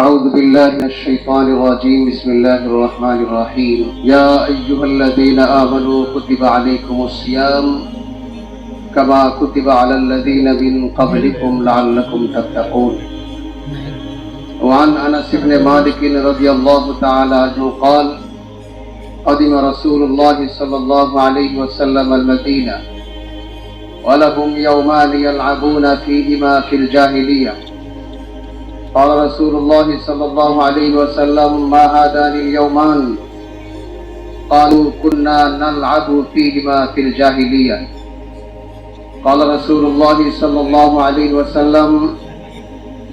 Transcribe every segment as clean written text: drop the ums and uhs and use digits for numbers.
أعوذ بالله من الشيطان الرجيم بسم الله الرحمن الرحيم يا أيها الذين آمنوا كتب عليكم الصيام كما كتب على الذين من قبلكم لعلكم تتقون وعن أنس بن مالك رضي الله تعالى عنه قال قدم رسول الله صلى الله عليه وسلم المدينة ولهم يومان يلعبون فيهما في الجاهلية قال رسول الله صلى الله عليه وسلم ما هذان اليومان قالوا كنا نلعب فيهما في الجاهلية قال رسول الله صلى الله عليه وسلم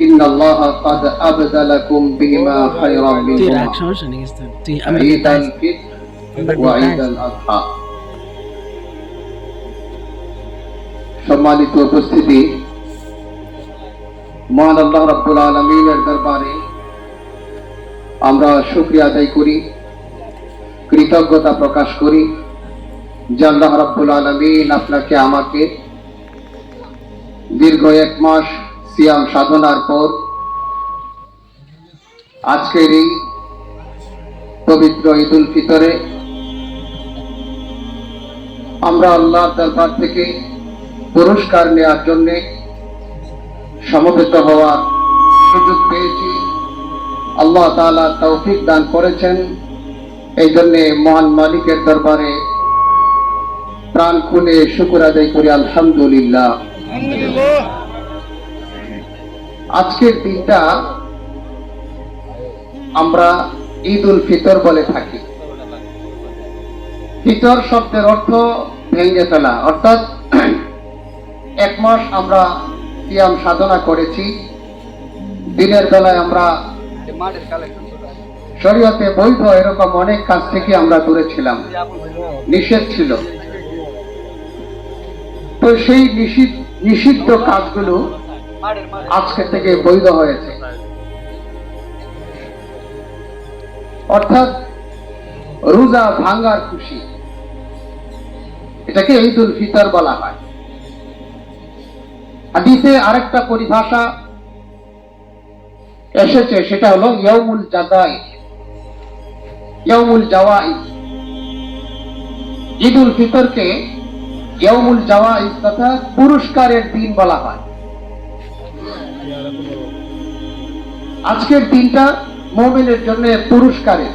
إن الله قد أبدلكم بهما خيرا منهما عيد الفطر وعيد الأضحى সম্মানিত উপস্থিতি, মহান আল্লাহ রাব্বুল আলামিনের দরবারে আমরা শুকরিয়া আদায় করি, কৃতজ্ঞতা প্রকাশ করি যে আল্লাহ রাব্বুল আলামিন আপনাকে আমাকে দীর্ঘ 1 মাস সিয়াম সাধনার পর আজকের এই পবিত্র ঈদুল ফিতরে আমরা আল্লাহর দরবার থেকে পুরস্কার নেওয়ার জন্য সমবেত হওয়ার সুযোগ পেয়েছি। আল্লাহ তাআলা তৌফিক দান করেছেন, এই জন্য মহান মালিকের দরবারে প্রাণ খুলে শুকর আদায় করি আলহামদুলিল্লাহ। আজকের দিনটা আমরা ঈদুল ফিতর বলে থাকি। ফিতর শব্দের অর্থ ভেঙে ফেলা, অর্থাৎ 1 মাস আমরা সিয়াম সাধনা করেছি। দিনের বেলায় আমরা শরীয়তে বৈধ এরকম অনেক কাজ থেকে আমরা দূরে ছিলাম, নিষেধ ছিল। তো সেই নিষিদ্ধ কাজগুলো আজকে থেকে বৈধ হয়েছে, অর্থাৎ রোজা ভাঙ্গার খুশি, এটাকে ঈদুল ফিতর বলা হয়। হাদিসে আরেকটা পরিভাষা এসেছে, সেটা হলো ইয়াউমুল জাযাই, ইয়াউমুল জাওয়াইজ। ঈদুল ফিতরকে ইয়াউমুল জাওয়াইজ তথা পুরস্কারের দিন বলা হয়। আজকের দিনটা মুমিনের জন্য পুরস্কারের।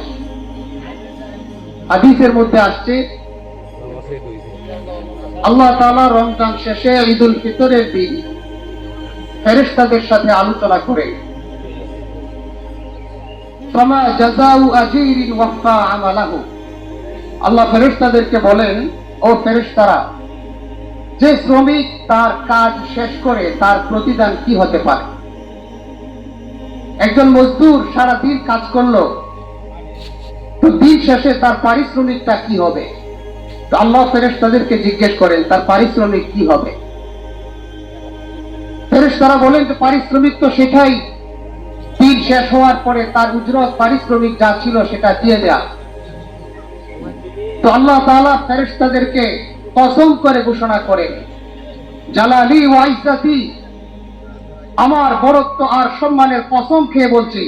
হাদিসের মধ্যে আসছে আল্লাহ তাআলা রমজান শেষে ঈদুল ফিতরের দিন ফেরেশতাদের সাথে আলোচনা করে ফামা জাযাউ আজীরিন ওয়াফা আমালাহু, আল্লাহ ফেরেশতাদেরকে বলেন, ও ফেরেশতারা, যে শ্রমিক তার কাজ শেষ করে তার প্রতিদান কি হতে পারে? একজন মজদুর সারা দিন কাজ করলো, তো দিন শেষে তার পারিশ্রমিকটা কি হবে? তো আল্লাহ ফেরেশতাদেরকে জিজ্ঞেস করেন তার পারিশ্রমিক কি হবে? ফেরেশতারা বলেন যে পারিশ্রমিক তো সেটাই, দিন শেষ হওয়ার পরে তার উজরত পারিশ্রমিক যা ছিল সেটা দিয়ে দেয়া। তো আল্লাহ তাআলা ফেরেশতাদেরকে কসম করে ঘোষণা করেন, জালালি ওয়া ইজ্জতি, আমার বরত্ব আর সম্মানের কসম খেয়ে বলছি,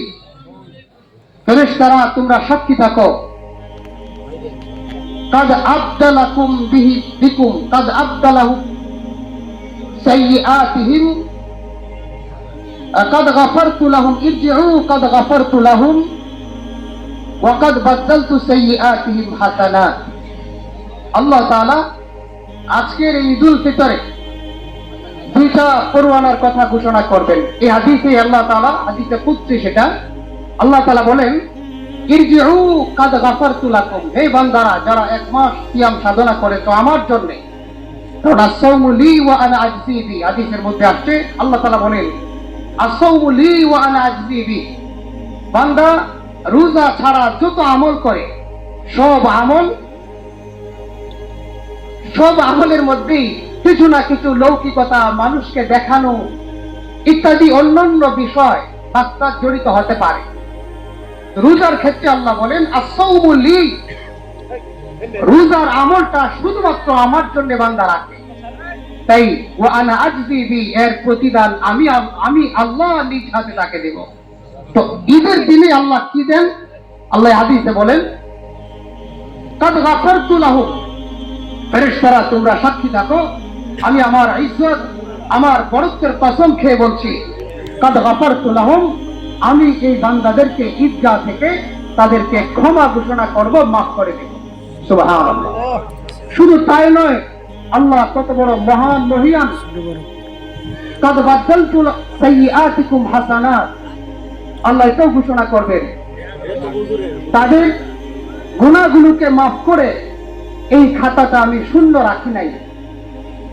ফেরেশতারা তোমরা সাক্ষী থাকো, قد أبدلكم بكم قد أبدلهم سيئاتهم قد غفرت لهم ارجعوا قد غفرت لهم وقد بدلت سيئاتهم حسنات। আল্লাহ তাআলা আজকের ঈদুল ফিতরে দুইটা পরওয়ানার কথা ঘোষণা করবেন। এই হাদিসে আল্লাহ তাআলা, হাদিসে কুদসি সেটা, আল্লাহ তাআলা বলেন ইরজিউ কাদ গাফারতু লাকুম, হে বান্দারা যারা 1 মাস সিয়াম সাধনা করেছো আমার জন্য, কারণ আস-সাওমু লি ওয়া আনা আজজি বি, হাদিসের মধ্যে আসছে আল্লাহ তাআলা বলেন আস-সাওমু লি ওয়া আনা আজজি বি, বান্দা রোজা ছাড়া যত আমল করে সব আমলের মধ্যেই কিছু না কিছু লৌকিকতা, মানুষকে দেখানো ইত্যাদি অন্যান্য বিষয় বাস্তব জড়িত হতে পারে। রোজার ক্ষেত্রে আল্লাহ বলেন আস-সাওমু লি, রোজার আমলটা শুধুমাত্র আমার জন্য বান্দা রাখে, তাই ওয়া আনা আজজি বি, এর প্রতিদান আমি আল্লাহ নিজ হাতে তাকে দেব। তো ঈদের দিনে আল্লাহ কি দেন? আল্লাহ হাদিসে বলেন, কাদ গাফারতু লাহুম, ফেরেশতারা তোমরা সাক্ষী থাকো, আমি আমার ইজ্জত, আমার বড়ত্বের কসম খেয়ে বলছি, কাদ গাফারতু লাহুম, আমি এই বান্দাদেরকে ঈদগাহ থেকে তাদেরকে ক্ষমা ঘোষণা করব, মাফ করে দেব। সুবহানাল্লাহ। শুধু তাই নয়, আল্লাহ কত বড় মহান মহিয়ান, কাদ বাদদালতু সাইয়্যাতিকুম হাসানাত, আল্লাহ এটাও ঘোষণা করবেন, তাদের গুনাহগুলোকে মাফ করে এই খাতাটা আমি শূন্য রাখি নাই।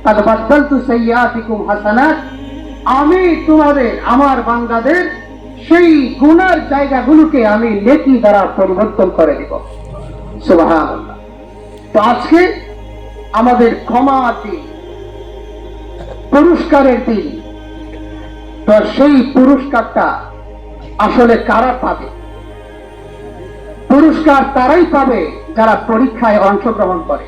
কাদ বাদদালতু সাইয়্যাতিকুম হাসানাত, আমি তোমাদের, আমার বান্দাদের সেই গুনার জায়গাগুলোকে আমি নেকি দ্বারা পরিবর্তন করে দিব। সুবহানাল্লাহ। তো আজকে আমাদের ক্ষমার দিন, পুরস্কারের দিন। তো সেই পুরস্কারটা আসলে কারা পাবে? পুরস্কার তারাই পাবে যারা পরীক্ষায় অংশগ্রহণ করে।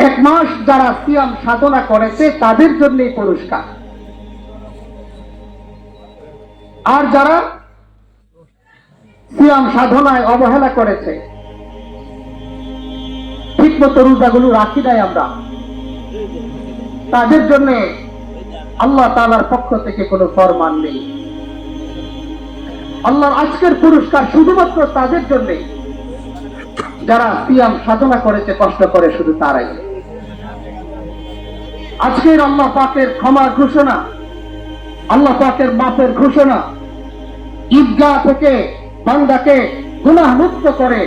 এক মাস যারা সিয়াম সাধনা করেছে তাদের জন্যই পুরস্কার। আর যারা সিয়াম সাধনায় অবহেলা করেছে, ঠিকমতো রোজাগুলো রাখি নাই আমরা, তাদের জন্য আল্লাহ তাআলার পক্ষ থেকে কোনো ফরমান নেই। আল্লাহর আজকের পুরস্কার শুধুমাত্র তাদের জন্য যারা সিয়াম সাধনা করেছে কষ্ট করে, শুধু তারাই। আজকের আল্লাহ পাকের ক্ষমার ঘোষণা, আল্লাহ পাকের মাফের ঘোষণা, ঈদগাহ থেকে বান্দাকে গুনাহ মুক্ত করে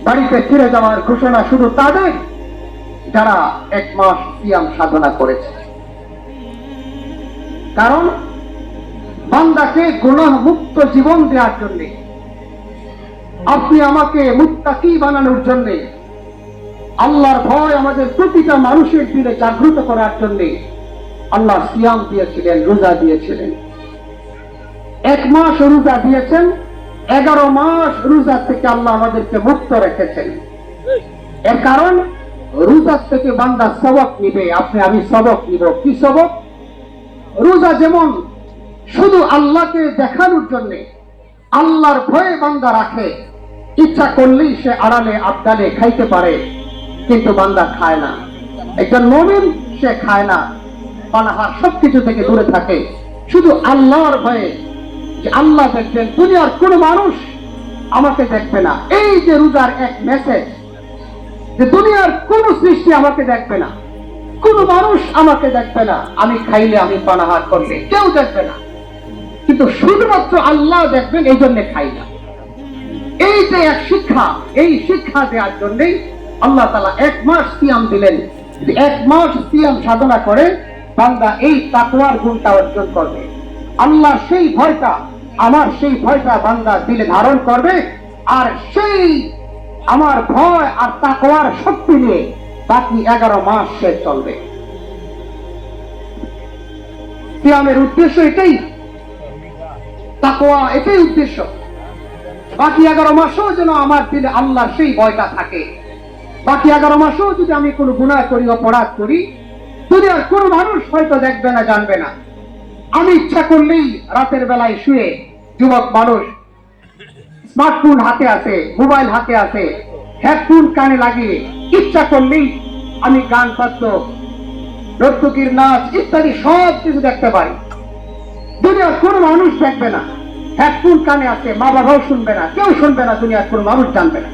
বাড়িতে ফিরে যাওয়ার ঘোষণা শুধু তাদের যারা এক মাস সিয়াম সাধনা করেছে। কারণ বান্দাকে গুনাহ মুক্ত জীবন দেওয়ার জন্য, আপনি আমাকে মুত্তাকি বানানোর জন্য, আল্লাহর ভয় আমাদের প্রতিটা মানুষের দিলে জাগ্রত করার জন্য আল্লাহ সিয়াম দিয়েছিলেন, রোজা দিয়েছিলেন। এক মাস রোজা দিয়েছেন, 11 মাস রোজা থেকে আল্লাহ আমাদেরকে মুক্ত রেখেছেন। এর কারণ রোজা থেকে বান্দা সবক নিবে, আপনি আমি সবক নিব। কি সবক? রোজা যেমন শুধু আল্লাহকে দেখানোর জন্য, আল্লাহর ভয়ে বান্দা রাখে, ইচ্ছা করলেই সে আড়ালে আবদালে খাইতে পারে, কিন্তু বান্দা খায় না। একজন মুমিন সে খায় না, পানাহার সবকিছু থেকে দূরে থাকে, শুধু আল্লাহর ভয়ে, যে আল্লাহ দেখবেন, দুনিয়ার কোন মানুষ আমাকে দেখবে না। এই যে রোজার এক মেসেজ, যে দুনিয়ার কোন সৃষ্টি আমাকে দেখবে না, কোন মানুষ আমাকে দেখবে না, আমি খাইলে, আমি পানাহার করলে কেউ দেখবে না, কিন্তু শুধুমাত্র আল্লাহ দেখবেন, এই জন্য খাই না। এই যে এক শিক্ষা, এই শিক্ষা দেওয়ার জন্যই আল্লাহ তাআলা এক মাস সিয়াম দিলেন। এক মাস সিয়াম সাধনা করে বান্দা এই তাকওয়ার গুণটা অর্জন করবে। আল্লাহ সেই ভয়টা, আমার সেই ভয়টা বান্দা দিলে ধারণ করবে, আর সেই আমার ভয় আর তাকওয়ার শক্তি নিয়ে বাকি 11 মাস সে চলবে। সিয়ামের উদ্দেশ্য এটাই, তাকওয়া এটাই উদ্দেশ্য। বাকি 11 মাসও যেন আমার দিলে আল্লাহর সেই ভয়টা থাকে। বাকি 11 মাসও যদি আমি কোনো গুনাহ করি, অপরাধ করি, দুনিয়ার কোন মানুষ হয়তো দেখবে না, জানবে না। আমি ইচ্ছা করলেই রাতের বেলায় শুয়ে, যুবক মানুষ স্মার্টফোন হাতে আছে, মোবাইল হাতে আছে, হেডফোন কানে লাগিয়ে ইচ্ছা করলেই আমি গান বাদ্য, নর্তকীর নাচ ইত্যাদি সব কিছু দেখতে পারি। দুনিয়ার কোন মানুষ দেখবে না, হেডফোন কানে আছে, মা বাবাও শুনবে না, কেউ শুনবে না, দুনিয়ার কোন মানুষ জানবে না,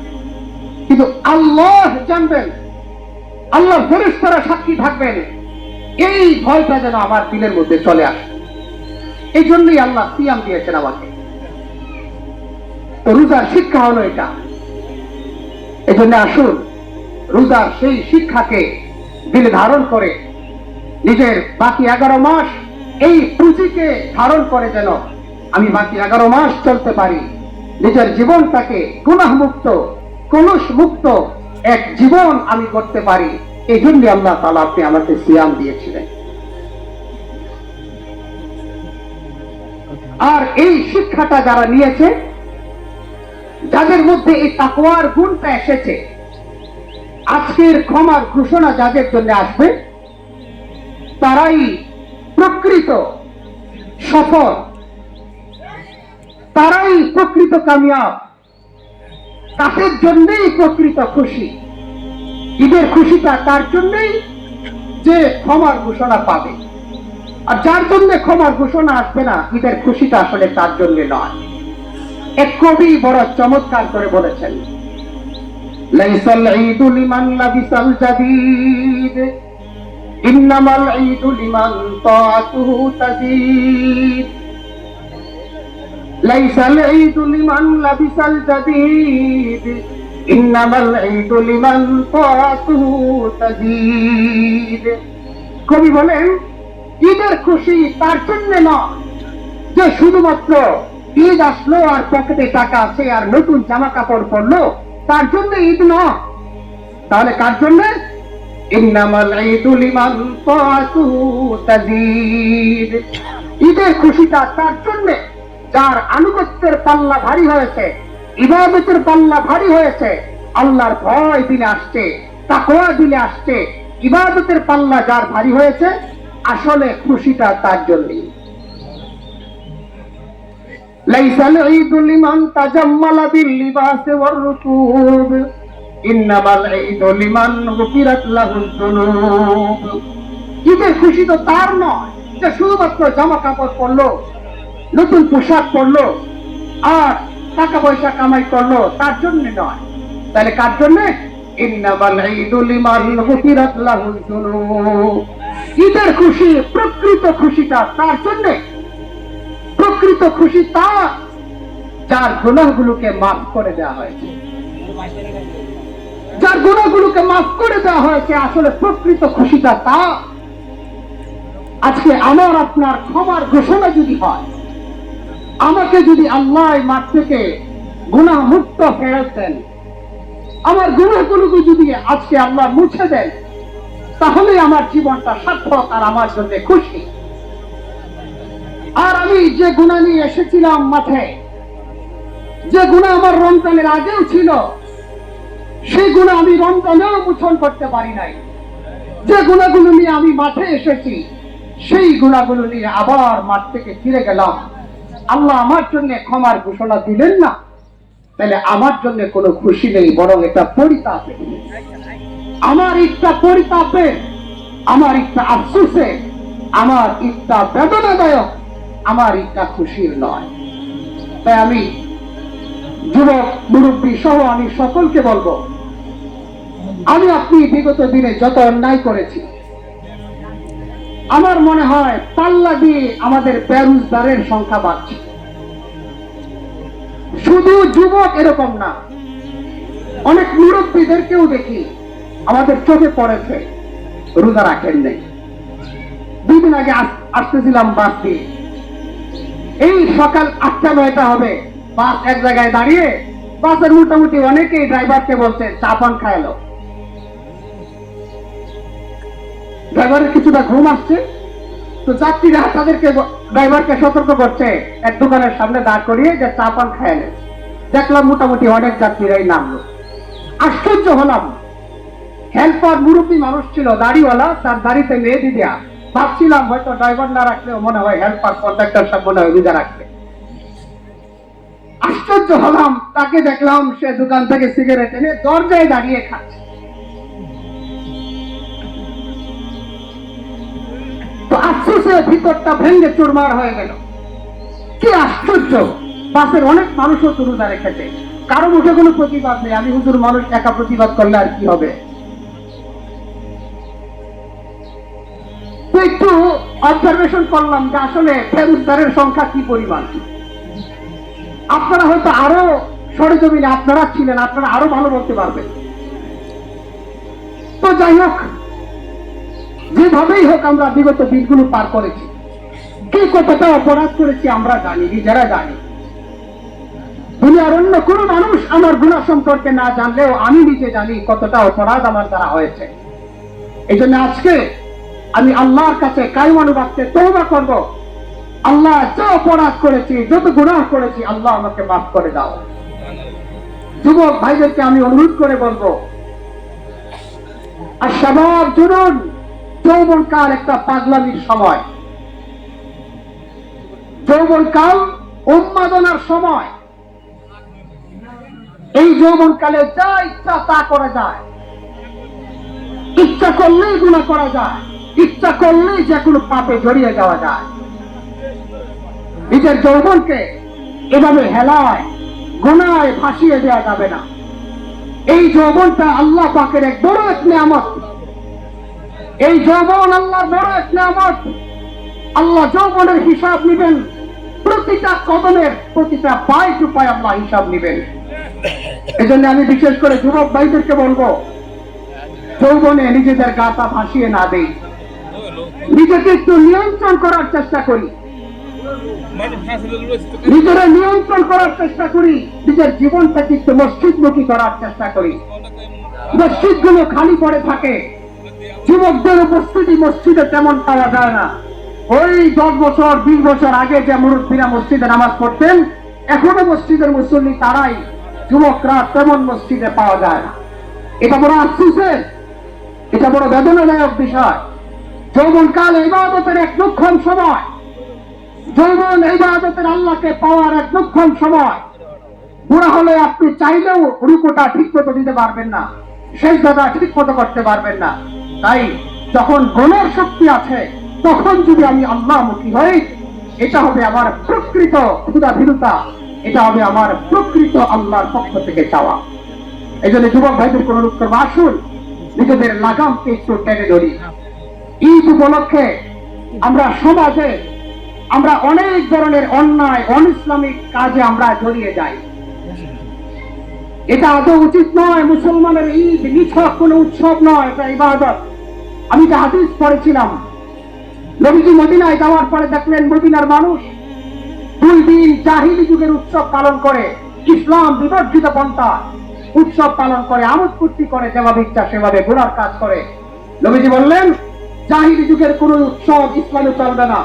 কিন্তু আল্লাহ জানবেন, আল্লাহ ফেরেশতারা সাক্ষী থাকবেন। এই ভয়টা যেন আমার দিলের মধ্যে চলে আসে, এই জন্যই আল্লাহ সিয়াম দিয়েছেন আমাকে। তো রোজার শিক্ষা হলো এটা। এই জন্য আসুন রোজার সেই শিক্ষাকে দিলে ধারণ করে নিজের বাকি 11 মাস এই পুঁজিকে ধারণ করে যেন আমি বাকি 11 মাস চলতে পারি, নিজের জীবনটাকে গুনাহ মুক্ত, কলুষ মুক্ত এক জীবন আমি করতে পারি। এই জন্য আল্লাহ তাআলা আপনি আমাকে সিয়াম দিয়েছিলেন। আর এই শিক্ষাটা যারা নিয়েছে, যাদের মধ্যে এই তাকওয়ার গুণটা এসেছে, আজকের ক্ষমার ঘোষণা যাদের জন্য আসবে, তারাই প্রকৃত সফল তারাই প্রকৃত কামিয়াব, তাদের জন্যই প্রকৃত খুশি। ঈদের খুশিটা তার জন্যই যে ক্ষমার ঘোষণা পাবে, আর যার জন্য ক্ষমার ঘোষণা আসবে না, ঈদের খুশিটা আসলে তার জন্য নয়। এক কবি বড় চমৎকার করে বলেছেন, লাইসাল ঈদু লিমান লাবিসাল জাদীদ ইন্নামাল ঈদু লিমান তাআতুহু তাজিদ। লাইসাল ঈদু লিমান লাবিসাল জাদীদ ইন্নামাল ঈদু লিমান তাআতুহু তাজিদ। কবি বলেন, ঈদের খুশি তার জন্য নয় যে শুধুমাত্র ঈদ আসলো আর পকেটে টাকা আছে আর নতুন জামা কাপড় পরলো, তার জন্য ঈদ নয়। তাহলে কার জন্য? ইন্নামাল ঈদু লিমান তাআতুহু তাজিদ। ঈদের খুশিটা তার জন্য যার আনুগত্যের পাল্লা ভারী হয়েছে, ইবাদতের পাল্লা ভারী হয়েছে, আল্লাহর ভয় দিলে আসছে, তাকওয়া দিলে আসছে, ইবাদতের পাল্লা যার ভারী হয়েছে, আসলে খুশিটা তার জন্যই। লাইসাল ঈদু লিমান তাজাম্মালা বিল লিবাসি ওয়ার রুকুব ইন্নামাল ঈদু লিমান গুফিরাত লাহুল যুনুব। ঈদের খুশি তো তার নয় যে শুধুমাত্র জামা কাপড় পরলো, নতুন পোশাক পরলো আর টাকা পয়সা কামাই করলো, তার জন্য নয়। তাহলে কার জন্য? ইন্নামাল ঈদু লিমান গুফিরাত লাহুল যুনুব। ঈদের খুশি, প্রকৃত খুশিটা তার জন্য। প্রকৃত খুশি তার যার গুনাহগুলোকে মাফ করে দেওয়া হয়েছে, যার গুনাহগুলোকে মাফ করে দেওয়া হয়েছে, আসলে প্রকৃত খুশিটা তার। আজকে আমার আপনার ক্ষমার ঘোষণা যদি হয়, আমাকে যদি আল্লাহ মাঠ থেকে গুনাহ মুক্ত ফেরত দেন, আমার গুনাহগুলোকে যদি আজকে আল্লাহ মুছে দেন, তাহলে আমার জীবনটা সার্থক আর আমার জন্য খুশি। আর আমি যে গুনাহ নিয়ে এসেছিলাম মাঠে, যে গুনাহ আমার রমজানের আগেও ছিল, সেই গুনাহ আমি রমজানেও মোচন করতে পারি নাই। যে গুনাহগুলো নিয়ে আমি মাঠে এসেছি, সেই গুনাহগুলো নিয়ে আবার মাঠ থেকে ফিরে গেলাম, আল্লাহ আমার জন্য ক্ষমার ঘোষণা দিলেন না। তাহলে আমার জন্য কোনো খুশি নেই, বরং এটা পরিতাপে। আমার ইচ্ছা পরিতাপে, আমার ইচ্ছা আফসোসে, আমার ইচ্ছা বেদনাদায়ক, আমার ইচ্ছা খুশির নয়। তাই আমি যুবক মুরব্বী সহ আমি সকলকে বলবো, আমি আপনি বিগত দিনে যত অন্যায় করেছি, আমার মনে হয় পাল্লা দিয়ে আমাদের বেরোজগারের সংখ্যা বাড়ছে। শুধু যুবক এরকম না, অনেক মুরব্বীদেরকেও দেখি আমাদের চোখে পড়েছে রোজা রাখেন নাই। 2 দিন আগে আসতেছিলাম বাস দিয়ে, এই সকাল 8টা-9টা হবে, বাস এক জায়গায় দাঁড়িয়ে, বাসের মোটামুটি অনেকেই ড্রাইভারকে বলছে চা পান খায়ালো। ড্রাইভারের কিছুটা ঘুম আসছে, তো যাত্রীরা তাদেরকে ড্রাইভারকে সতর্ক করছে এক দোকানের সামনে দাঁড় করিয়ে যে চা পান খায়ালে। দেখলাম মোটামুটি অনেক যাত্রীরাই নামলো। আশ্চর্য হলাম, হেল্পার মুরব্বী মানুষ ছিল, দাড়িওয়ালা, তার দাড়িতে মেহেদি দেয়া। ভাবছিলাম হয়তো ড্রাইভার না রাখলেও মনে হয় হেল্পার কন্ট্রাক্টর সব মনে হয় রোজা রাখবে। আশ্চর্য হলাম, তাকে দেখলাম সে দোকান থেকে সিগারেট এনে দরজায় দাঁড়িয়ে খাচ্ছে। তো আফসোসে ভিতরটা ভেঙে চুরমার হয়ে গেল। কি আশ্চর্য, বাসের অনেক মানুষও তো রোজা রেখেছে, কারো মুখে কোনো প্রতিবাদ নেই। আমি হুজুর মানুষ একা প্রতিবাদ করলে আর কি হবে? তো একটু অবজারভেশন করলাম যে আসলে বেরোজগারের সংখ্যা কি পরিমাণ। আপনারা হয়তো আরো সরেজমিনে আপনারা ছিলেন, আপনারা আরো ভালো বলতে পারবেন। তো যাই হোক, যেভাবেই হোক আমরা বিগত দিনগুলো পার করেছি, কে কতটা অপরাধ করেছি আমরা জানি, নিজেরা জানি। দুনিয়ার অন্য কোন মানুষ আমার গুনাহ সম্পর্কে না জানলেও আমি নিজে জানি কতটা অপরাধ আমার দ্বারা হয়েছে। এই জন্য আজকে আমি আল্লাহর কাছে কায়মানুবাদকে তওবা করব, আল্লাহ যা অপরাধ করেছি, যত গুনাহ করেছি, আল্লাহ আমাকে মাফ করে দাও। যুবক ভাইদেরকে আমি অনুরোধ করে বলবো, আর শাবাব জুনুন, যৌবনকাল একটা পাগলামির সময়। যৌবনকাল উন্মাদনার সময়। এই যৌবনকালে যা ইচ্ছা তা করা যায়, ইচ্ছা করলেই গুনাহ করা যায়, ইচ্ছা করলেই যে কোনো পাপে জড়িয়ে যাওয়া যায়। নিজের যৌবনকে এভাবে হেলায় গুনায় ভাসিয়ে দেওয়া যাবে না। এই যৌবনটা আল্লাহ পাকের এক বড় এক নিয়ামত। এই যৌবন আল্লাহর বড় এক নিয়ামত। আল্লাহ যৌবনের হিসাব নিবেন, প্রতিটা কদমের প্রতিটা পায় টু পায় আল্লাহ হিসাব নিবেন। এজন্য আমি বিশেষ করে যুবক ভাইদেরকে বলবো, যৌবনে নিজেদের গাটা ভাসিয়ে না দেই, নিজেকে একটু নিয়ন্ত্রণ করার চেষ্টা করি, নিজেরা নিয়ন্ত্রণ করার চেষ্টা করি, নিজের জীবনটাকে একটু মসজিদমুখী করার চেষ্টা করি। মসজিদগুলো খালি পড়ে থাকে, যুবকদের উপস্থিতি মসজিদে তেমন পাওয়া যায় না। ওই 10 বছর 20 বছর আগে যে মুরব্বীরা মসজিদে নামাজ পড়তেন, এখনো মসজিদের মুসল্লি তারাই, যুবকরা তেমন মসজিদে পাওয়া যায় না। এটা বড় আফসোসের, এটা বড় বেদনাদায়ক বিষয়। যৌবনকাল ইবাদতের এক দুঃখম সময়, যৌবন ইবাদতের আল্লাহকে পাওয়ার এক দুঃখম সময়। বুড়া হলে আপনি চাইলেও রুকুটা ঠিক মতো দিতে পারবেন না, সেজদাটা ঠিক মতো করতে পারবেন না। তাই যখন গুণের শক্তি আছে, তখন যদি আমি আল্লাহমুখী হই, এটা হবে আমার প্রকৃত ক্ষুধাভীরতা, এটা হবে আমার প্রকৃত আল্লাহর পক্ষ থেকে চাওয়া। এই জন্য যুবক ভাইদের কোন উত্তর আসুন, নিজেদের লাগামকে একটু টেনে ধরি। ঈদ উপলক্ষে আমরা সমাজে আমরা অনেক ধরনের অন্যায় অনইসলামিক কাজে আমরা জড়িয়ে যাই। এটা আদৌ উচিত নয়। মুসলমানের ঈদ নিছক কোন উৎসব নয়, এটা ইবাদত। আমি যে হাদিস পড়েছিলাম, নবীজি মদিনায় যাওয়ার পরে দেখলেন মদিনার মানুষ 2 দিন জাহিলি যুগের উৎসব পালন করে, ইসলাম বিবর্জিত পন্থা উৎসব পালন করে, আমোদ ফুর্তি করে, যেভাবে ইচ্ছা সেভাবে গুনার কাজ করে। নবীজি বললেন জাহিলি যুগের কোন উৎসব ইসলামে চলবে না।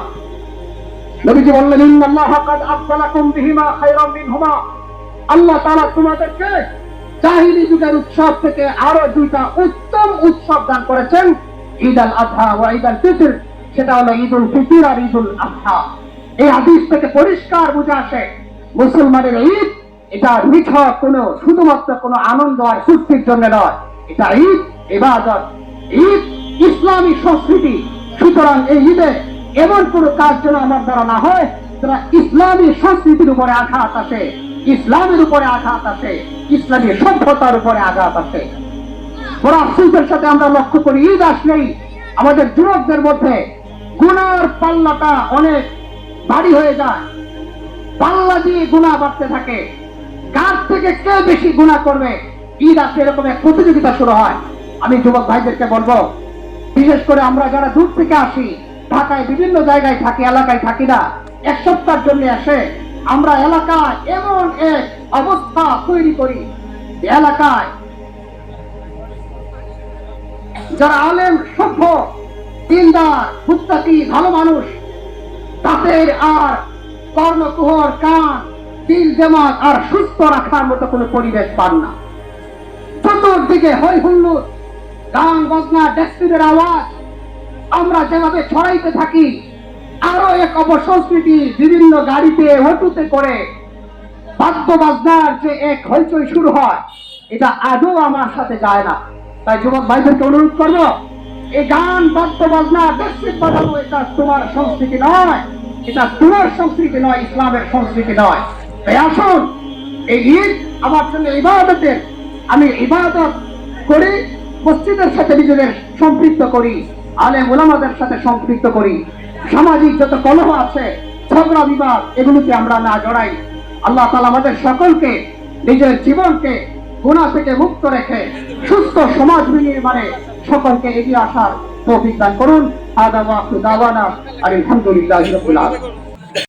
নবীজি বললেন ইন্নাল্লাহা কাদ আফদালাকুম বিহিমা খায়রাম মিনহুমা, আল্লাহ তাআলা তোমাদেরকে জাহিলি যুগের উৎসব থেকে আরো 2টা উত্তম উৎসব দান করেছেন, ঈদ আল আযহা ওয়া ঈদ আল ফিতর। সেটা হলো ঈদুল ফিতর আর ঈদুল আযহা। এই হাদিস থেকে পরিষ্কার বুঝে আসে মুসলমানের ঈদ এটা নিছক কোনো শুধুমাত্র কোনো আনন্দ আর ফুর্তির জন্য নয়, এটা ঈদ ইবাদত, ঈদ ইসলামী সংস্কৃতি। সুতরাং এই ঈদে এমন কোনো কাজ যেন আমার দ্বারা না হয় যারা ইসলামী সংস্কৃতির উপরে আঘাত আসে, ইসলামের উপরে আঘাত আসে, ইসলামী সভ্যতার উপরে আঘাত আসে। বড় আফসোসের সাথে আমরা লক্ষ্য করি, ঈদ আসলেই আমাদের যুবকদের মধ্যে গুনার পাল্লাটা অনেক ভারী হয়ে যায়। পাল্লা দিয়ে গুনাহ বাড়তে থাকে, কার থেকে কে বেশি গুনাহ করবে। ঈদ আসলে এরকম এক প্রতিযোগিতা শুরু হয়। আমি যুবক ভাইদেরকে বলবো, বিশেষ করে আমরা যারা দূর থেকে আসি, ঢাকায় বিভিন্ন জায়গায় থাকি, এলাকায় থাকি না, 1 সপ্তাহের জন্য আসে, আমরা এলাকায় এমন এক অবস্থা তৈরি করি, এলাকায় যারা আলেম সভ্য দিনদার মুত্তাকি ভালো মানুষ, তাদের আর কর্ণকুহর কান দিল জামাত আর সুস্থ রাখার মতো কোনো পরিবেশ পান না। চতুর্দিকে হই হুল্লোড়, গান বাজনা, ডেস্কিদের আওয়াজ আমরা যেভাবে ছড়াইতে থাকি, আরো এক অপসংস্কৃতি বিভিন্ন গাড়িতে অটোতে করে বাদ্য বাজনার যে এক হইচই শুরু হয়, এটা আদৌ আমার সাথে যায় না। তাই যুবক ভাইদেরকে অনুরোধ করবো, এই গান বাদ্য বাজনা ডেস্কিদ বাজানো এটা তোমার সংস্কৃতি নয়, এটা তোমার সংস্কৃতি নয়, ইসলামের সংস্কৃতি নয়। তাই আসুন, এই ঈদ আমার জন্য ইবাদতের, আমি ইবাদত করি, মসজিদের সাথে নিজেদের সম্পৃক্ত করি, আলেম ওলামাদের সাথে সম্পৃক্ত করি। সামাজিক যত কলহ আছে, ঝগড়া বিবাদ, এগুলোকে আমরা না জড়াই। আল্লাহ তাআলা আমাদের সকলকে নিজের জীবনকে গুনাহ থেকে মুক্ত রেখে সুস্থ সমাজ নির্মাণে সকলকে এগিয়ে আসার তৌফিক দান করুন। আদা ওয়া আখিরু দাওয়ানা আলহামদুলিল্লাহি রাব্বিল আলামিন।